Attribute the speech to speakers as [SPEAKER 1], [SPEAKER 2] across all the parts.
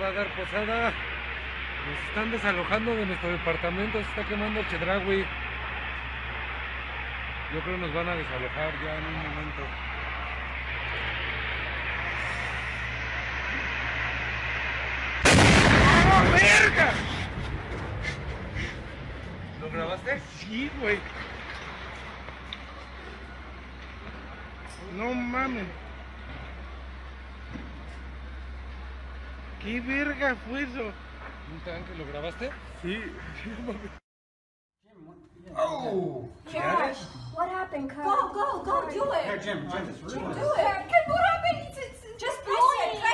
[SPEAKER 1] va a dar posada. Nos están desalojando de nuestro departamento, se está quemando el Chedraui. Yo creo que nos van a desalojar ya en un momento. ¡Oh, verga! ¿Lo grabaste?
[SPEAKER 2] Sí, güey. No mames. ¿Qué verga fue eso?
[SPEAKER 1] ¿Un tanque? ¿Lo grabaste?
[SPEAKER 2] Sí.
[SPEAKER 3] Oh!
[SPEAKER 4] Josh, what happened, Kurt?
[SPEAKER 5] Go, do it.
[SPEAKER 3] Here, Jim, it's really
[SPEAKER 5] Do it. Ken, what happened? It's just blowing.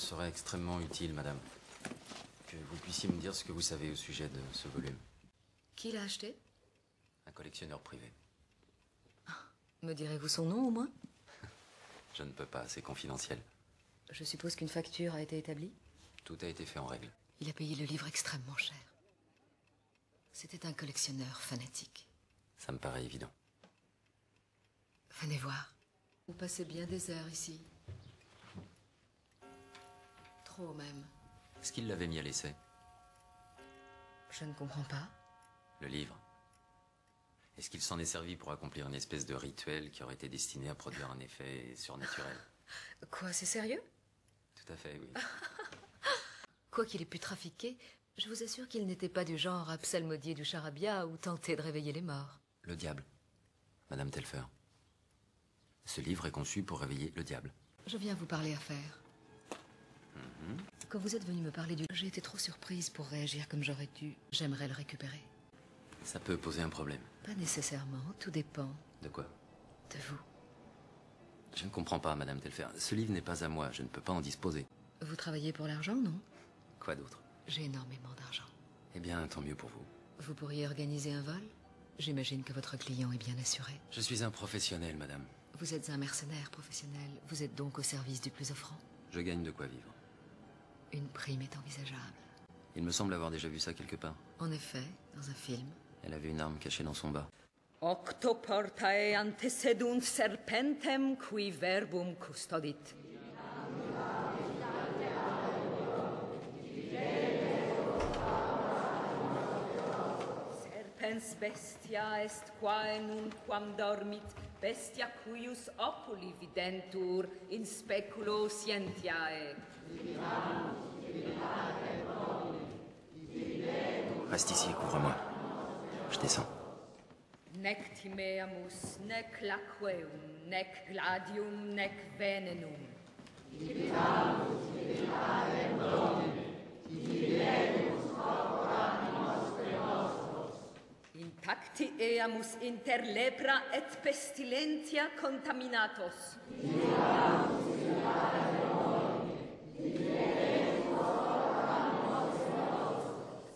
[SPEAKER 6] serait extrêmement utile, madame, que vous puissiez me dire ce que vous savez au sujet de ce volume.
[SPEAKER 7] Qui l'a acheté?
[SPEAKER 6] Un collectionneur privé.
[SPEAKER 7] Me direz-vous son nom, au moins?
[SPEAKER 6] Je ne peux pas, c'est confidentiel.
[SPEAKER 7] Je suppose qu'une facture a été établie?
[SPEAKER 6] Tout a été fait en règle.
[SPEAKER 7] Il a payé le livre extrêmement cher. C'était un collectionneur fanatique.
[SPEAKER 6] Ça me paraît évident.
[SPEAKER 7] Venez voir. Vous passez bien des heures ici. Trop même.
[SPEAKER 6] Est-ce qu'il l'avait mis à l'essai?
[SPEAKER 7] Je ne comprends pas.
[SPEAKER 6] Le livre? Est-ce qu'il s'en est servi pour accomplir une espèce de rituel qui aurait été destiné à produire un effet surnaturel?
[SPEAKER 7] Quoi, c'est sérieux?
[SPEAKER 6] Tout à fait, oui.
[SPEAKER 7] Quoi qu'il ait pu trafiquer, je vous assure qu'il n'était pas du genre à psalmodier du charabia ou tenter de réveiller les morts.
[SPEAKER 6] Le diable, Madame Telfer. Ce livre est conçu pour réveiller le diable.
[SPEAKER 7] Je viens vous parler affaires. Quand vous êtes venu me parler du... J'ai été trop surprise pour réagir comme j'aurais dû. J'aimerais le récupérer.
[SPEAKER 6] Ça peut poser un problème.
[SPEAKER 7] Pas nécessairement, tout dépend
[SPEAKER 6] De quoi?
[SPEAKER 7] de vous.
[SPEAKER 6] Je ne comprends pas, Madame Telfer. Ce livre n'est pas à moi, je ne peux pas en disposer.
[SPEAKER 7] Vous travaillez pour l'argent, non?
[SPEAKER 6] Quoi d'autre?
[SPEAKER 7] J'ai énormément d'argent.
[SPEAKER 6] Eh bien, tant mieux pour vous.
[SPEAKER 7] Vous pourriez organiser un vol? J'imagine que votre client est bien assuré.
[SPEAKER 6] Je suis un professionnel, madame.
[SPEAKER 7] Vous êtes un mercenaire professionnel. Vous êtes donc au service du plus offrant.
[SPEAKER 6] Je gagne de quoi vivre.
[SPEAKER 7] Une prime est envisageable.
[SPEAKER 6] Il me semble avoir déjà vu ça quelque part.
[SPEAKER 7] En effet, dans un film.
[SPEAKER 6] Elle avait une arme cachée dans son bas.
[SPEAKER 7] Octoportae antecedunt serpentem qui verbum custodit. Serpens bestia est quae nunquam dormit, bestia cuius oculi videntur in speculo scientiae.
[SPEAKER 6] Reste ici et couvre-moi. Je descends.
[SPEAKER 7] Nec timeamus, nec laqueum, nec gladium, nec venenum. Intacti eamus inter lepra et pestilentia contaminatos.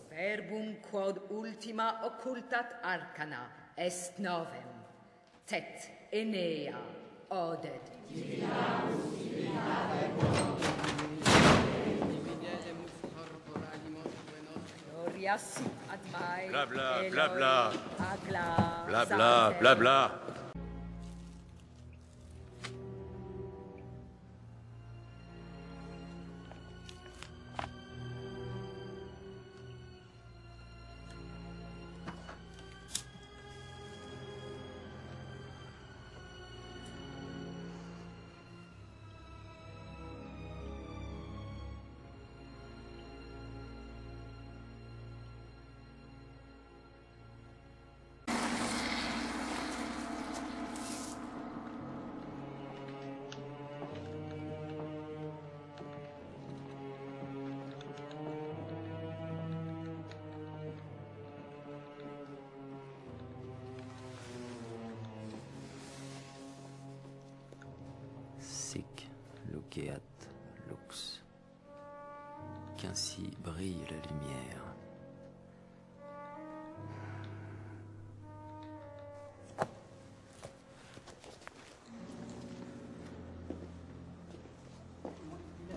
[SPEAKER 7] Verbum quod ultima occultat arcana est novem, tet Enea odet. Gloria sit ad mai.
[SPEAKER 8] Blabla,
[SPEAKER 7] Eloi
[SPEAKER 8] blabla.
[SPEAKER 7] agla
[SPEAKER 8] Blabla,
[SPEAKER 7] sacer.
[SPEAKER 8] blabla.
[SPEAKER 6] Sic luceat lux. Qu'ainsi brille la lumière.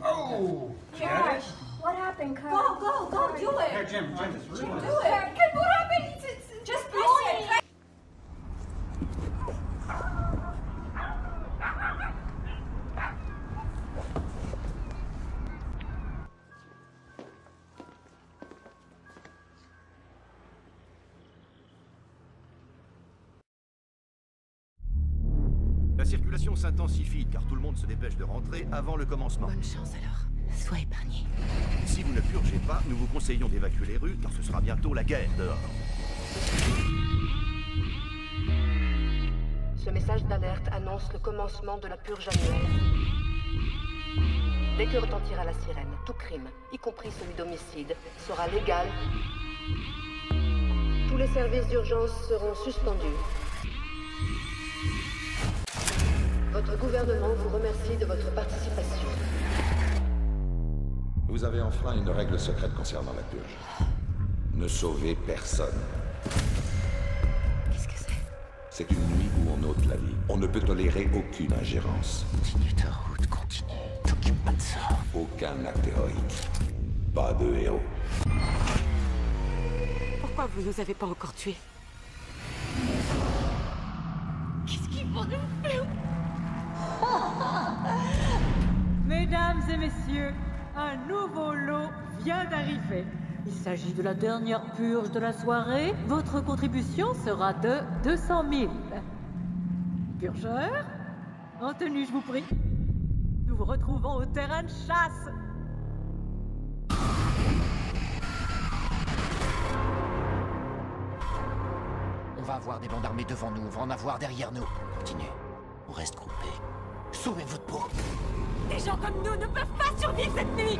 [SPEAKER 3] Oh!
[SPEAKER 4] Josh, what happened, cuz?
[SPEAKER 5] Go, do
[SPEAKER 3] Here,
[SPEAKER 5] it.
[SPEAKER 3] Jim, it's really
[SPEAKER 5] Do it. Can what happened? It's just press it.
[SPEAKER 8] La circulation s'intensifie car tout le monde se dépêche de rentrer avant le commencement.
[SPEAKER 7] Bonne chance alors. Sois épargné.
[SPEAKER 8] Si vous ne purgez pas, nous vous conseillons d'évacuer les rues car ce sera bientôt la guerre dehors.
[SPEAKER 9] Ce message d'alerte annonce le commencement de la purge annuelle. Dès que retentira la sirène, tout crime, y compris celui d'homicide, sera légal. Tous les services d'urgence seront suspendus. Votre gouvernement vous remercie de votre participation.
[SPEAKER 10] Vous avez enfreint une règle secrète concernant la purge. Ne sauvez personne.
[SPEAKER 7] Qu'est-ce que c'est?
[SPEAKER 10] C'est une nuit où on ôte la vie. On ne peut tolérer aucune ingérence.
[SPEAKER 7] Continue ta route, continue.
[SPEAKER 8] Pas de ça.
[SPEAKER 10] Aucun acte héroïque. Pas de héros.
[SPEAKER 9] Pourquoi vous nous avez pas encore tués? Qu'est-ce qu'ils vont nous faire?
[SPEAKER 11] Mesdames et messieurs, un nouveau lot vient d'arriver. Il s'agit de la dernière purge de la soirée. Votre contribution sera de 200 000. Purgeur, en tenue, je vous prie. Nous vous retrouvons au terrain de chasse.
[SPEAKER 8] On va avoir des bandes armées devant nous, on va en avoir derrière nous. Continuez. On reste groupés. Sauvez votre peau.
[SPEAKER 11] Des gens comme nous ne peuvent pas survivre cette nuit.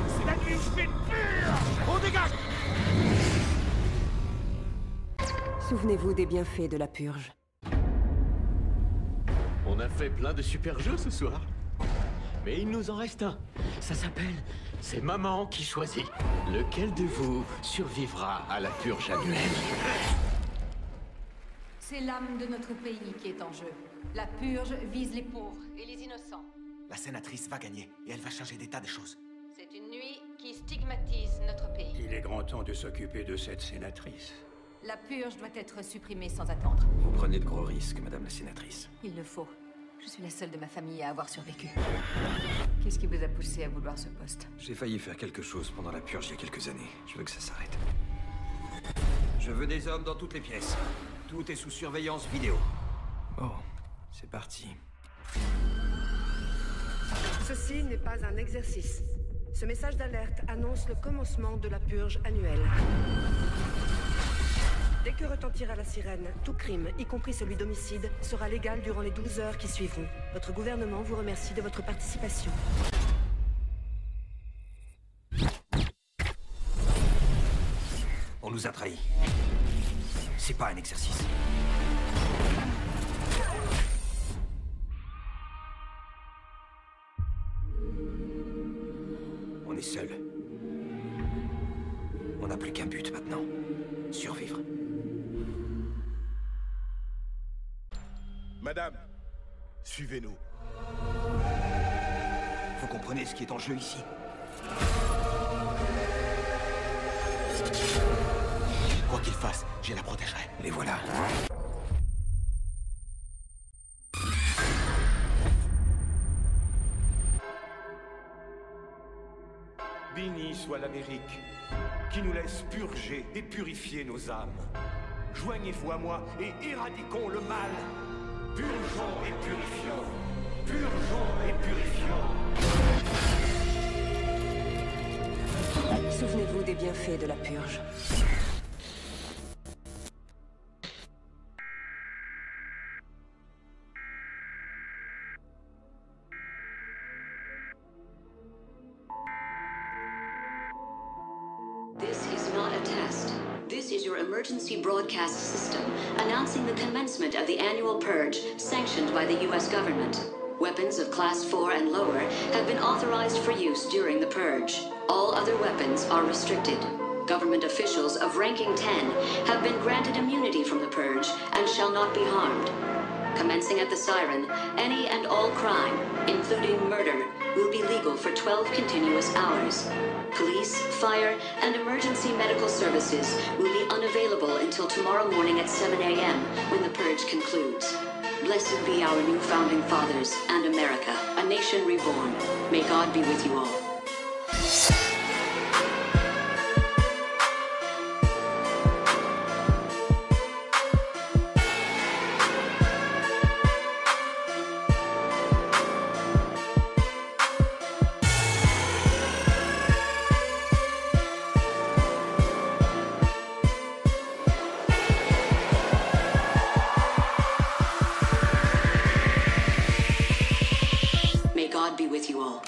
[SPEAKER 8] C'est la nuit où je fais une purge. On dégage.
[SPEAKER 9] Souvenez-vous des bienfaits de la purge.
[SPEAKER 12] On a fait plein de super jeux ce soir. Mais il nous en reste un. Ça s'appelle C'est Maman qui choisit. Lequel de vous survivra à la purge annuelle?
[SPEAKER 7] C'est l'âme de notre pays qui est en jeu. La purge vise les pauvres et les innocents.
[SPEAKER 8] La sénatrice va gagner et elle va changer des tas de choses.
[SPEAKER 7] C'est une nuit qui stigmatise notre pays.
[SPEAKER 12] Il est grand temps de s'occuper de cette sénatrice.
[SPEAKER 7] La purge doit être supprimée sans attendre.
[SPEAKER 6] Vous prenez de gros risques, madame la sénatrice.
[SPEAKER 7] Il le faut. Je suis la seule de ma famille à avoir survécu. Qu'est-ce qui vous a poussé à vouloir ce poste?
[SPEAKER 6] J'ai failli faire quelque chose pendant la purge il y a quelques années. Je veux que ça s'arrête. Je veux des hommes dans toutes les pièces. Tout est sous surveillance vidéo. Bon, c'est parti.
[SPEAKER 9] Ceci n'est pas un exercice. Ce message d'alerte annonce le commencement de la purge annuelle. Dès que retentira la sirène, tout crime, y compris celui d'homicide, sera légal durant les 12 heures qui suivront. Votre gouvernement vous remercie de votre participation.
[SPEAKER 8] On nous a trahis. C'est pas un exercice. On est seuls. On n'a plus qu'un but maintenant. Survivre.
[SPEAKER 12] Madame, suivez-nous.
[SPEAKER 8] Vous comprenez ce qui est en jeu ici? Quoi qu'il fasse, je la protégerai. Les voilà.
[SPEAKER 12] Béni soit l'Amérique, qui nous laisse purger et purifier nos âmes. Joignez-vous à moi et éradiquons le mal. Purgeons et purifions. Purgeons et purifions.
[SPEAKER 9] Souvenez-vous des bienfaits de la purge.
[SPEAKER 13] This is not a test. This is your emergency broadcast system announcing the commencement of the annual purge sanctioned by the U.S. government. Weapons of Class 4 and lower have been authorized for use during the purge. All other weapons are restricted. Government officials of ranking 10 have been granted immunity from the purge and shall not be harmed. Commencing at the siren, any and all crime, including murder, will be legal for 12 continuous hours. Police, fire, and emergency medical services will be unavailable until tomorrow morning at 7 a.m. when the purge concludes. Blessed be our new founding fathers and America, a nation reborn. May God be with you all. God be with you all.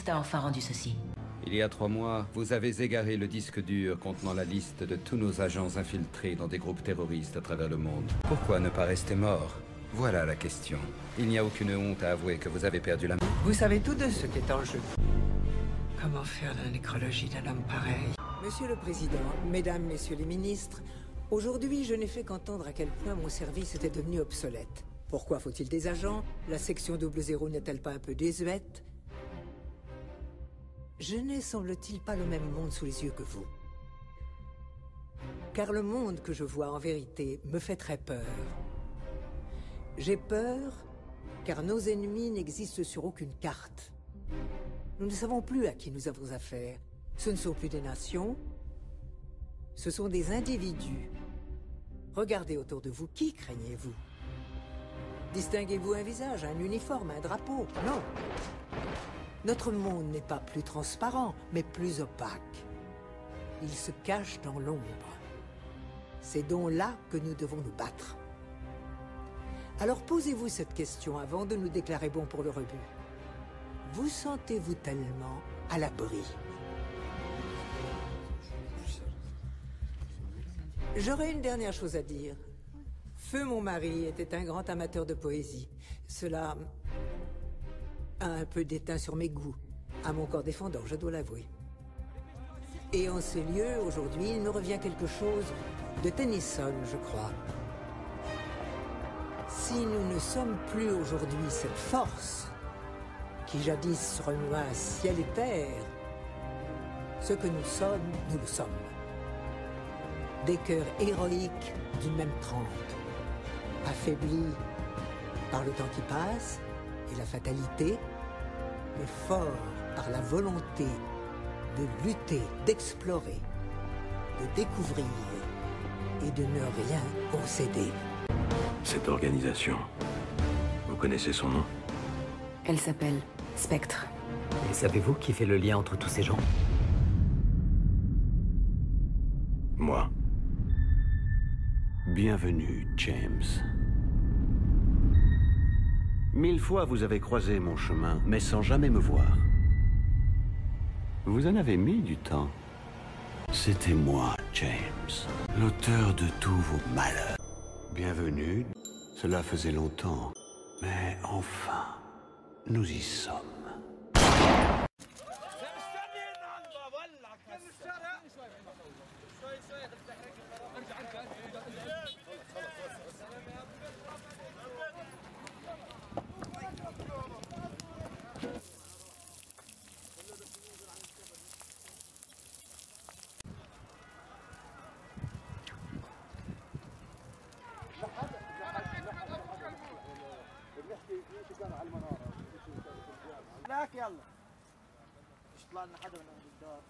[SPEAKER 14] t'a enfin rendu ceci?
[SPEAKER 15] Il y a 3 mois, vous avez égaré le disque dur contenant la liste de tous nos agents infiltrés dans des groupes terroristes à travers le monde. Pourquoi ne pas rester mort? Voilà la question. Il n'y a aucune honte à avouer que vous avez perdu la main.
[SPEAKER 16] Vous savez tous deux ce qui est en jeu. Comment faire la nécrologie d'un homme pareil?
[SPEAKER 17] Monsieur le Président, Mesdames, Messieurs les ministres, aujourd'hui je n'ai fait qu'entendre à quel point mon service était devenu obsolète. Pourquoi faut-il des agents? La section 00 n'est-elle pas un peu désuète? Je n'ai, semble-t-il, pas le même monde sous les yeux que vous. Car le monde que je vois en vérité me fait très peur. J'ai peur car nos ennemis n'existent sur aucune carte. Nous ne savons plus à qui nous avons affaire. Ce ne sont plus des nations, ce sont des individus. Regardez autour de vous, qui craignez-vous? Distinguez-vous un visage, un uniforme, un drapeau? Non. Notre monde n'est pas plus transparent, mais plus opaque. Il se cache dans l'ombre. C'est donc là que nous devons nous battre. Alors posez-vous cette question avant de nous déclarer bons pour le rebut. Vous sentez-vous tellement à l'abri? J'aurais une dernière chose à dire. Feu, mon mari, était un grand amateur de poésie. Cela a un peu déteint sur mes goûts, à mon corps défendant, je dois l'avouer. Et en ces lieux, aujourd'hui, il me revient quelque chose de Tennyson, je crois. Si nous ne sommes plus aujourd'hui cette force qui jadis remua ciel et terre, ce que nous sommes, nous le sommes. Des cœurs héroïques d'une même trempe, affaiblis par le temps qui passe et la fatalité, mais forts par la volonté de lutter, d'explorer, de découvrir et de ne rien concéder.
[SPEAKER 18] Cette organisation, vous connaissez son nom?
[SPEAKER 14] Elle s'appelle Spectre.
[SPEAKER 19] Et savez-vous qui fait le lien entre tous ces gens?
[SPEAKER 18] Moi. Bienvenue, James. 1000 fois vous avez croisé mon chemin, mais sans jamais me voir. Vous en avez mis du temps. C'était moi, James, l'auteur de tous vos malheurs. Bienvenue. Cela faisait longtemps, mais enfin, nous y sommes.
[SPEAKER 3] لك يلا مش طلع لنا حدا من الدار.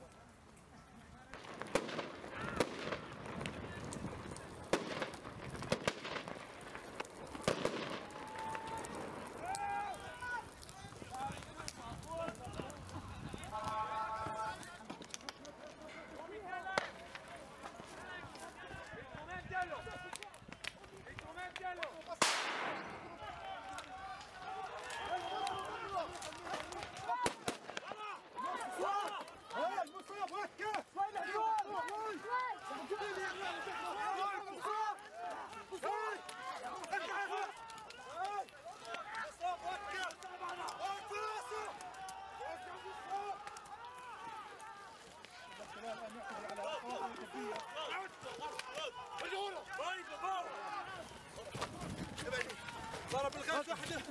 [SPEAKER 3] ضرب الغاز واحدة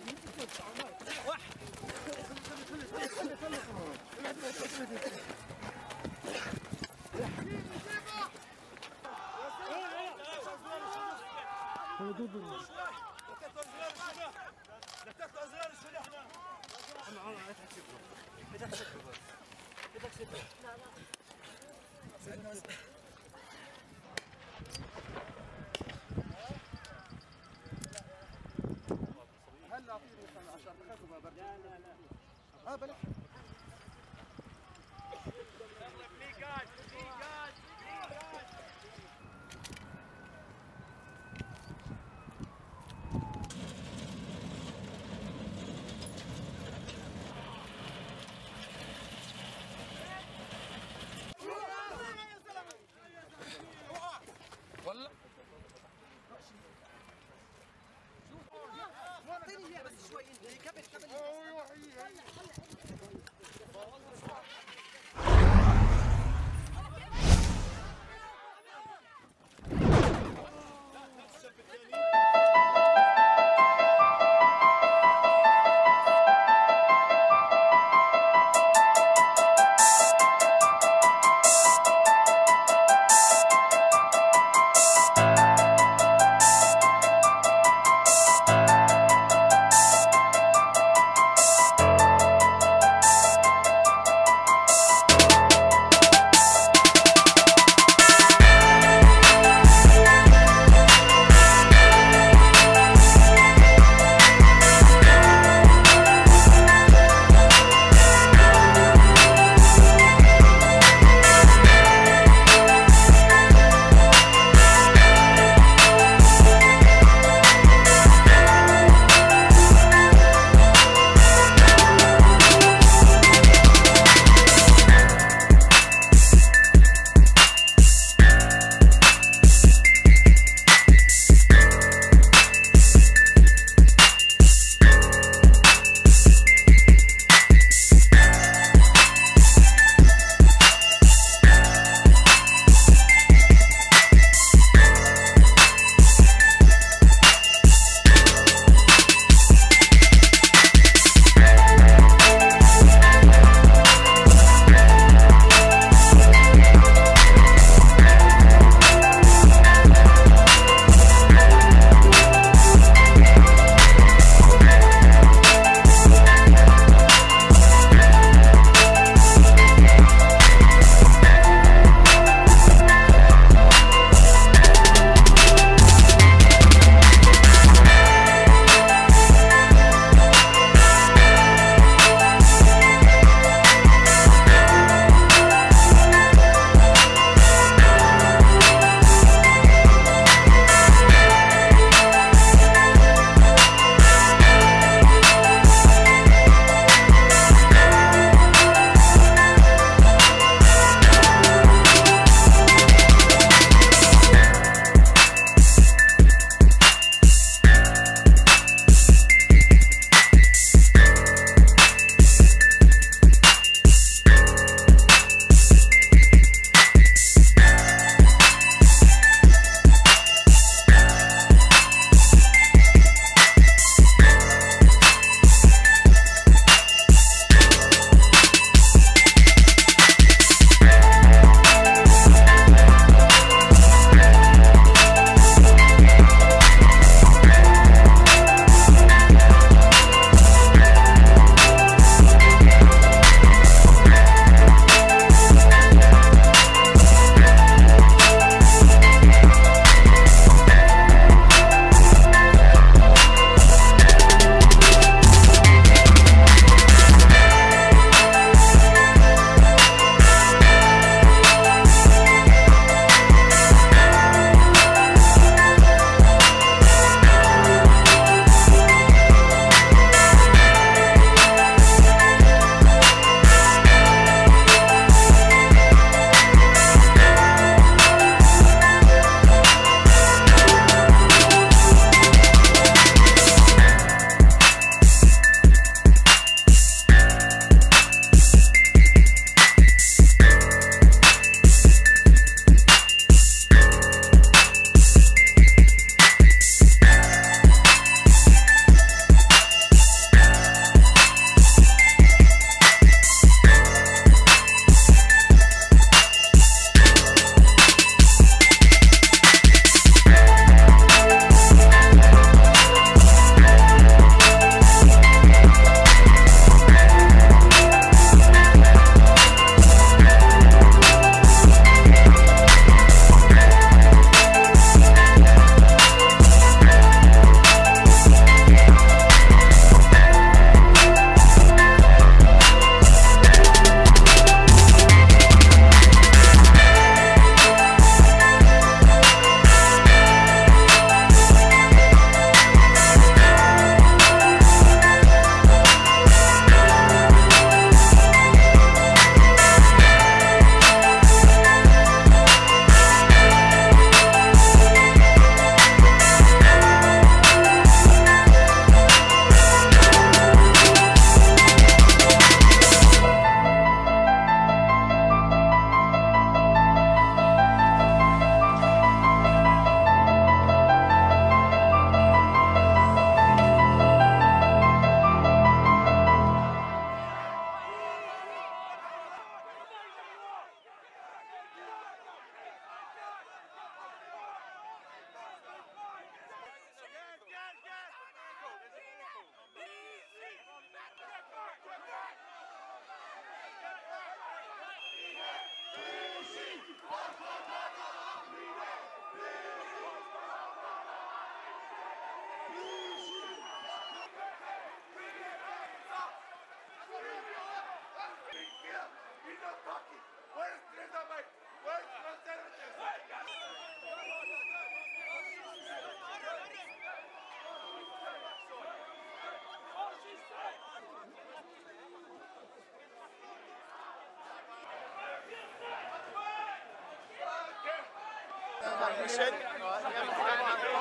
[SPEAKER 20] Listen.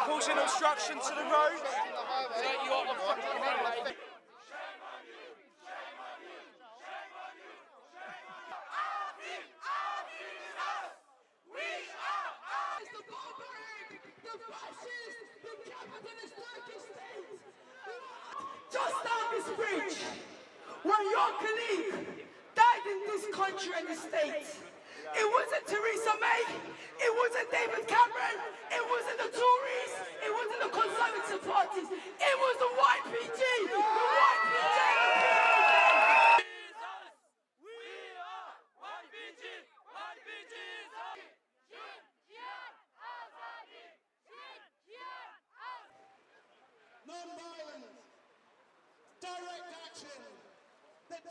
[SPEAKER 20] Causing obstruction to the road.
[SPEAKER 21] Just down this bridge, when your colleague died in this country and the States, it wasn't Theresa May, it wasn't David Cameron, it wasn't the Tories, it wasn't the Conservative parties, it was the YPG, the YPG!
[SPEAKER 20] Non-violence, direct action that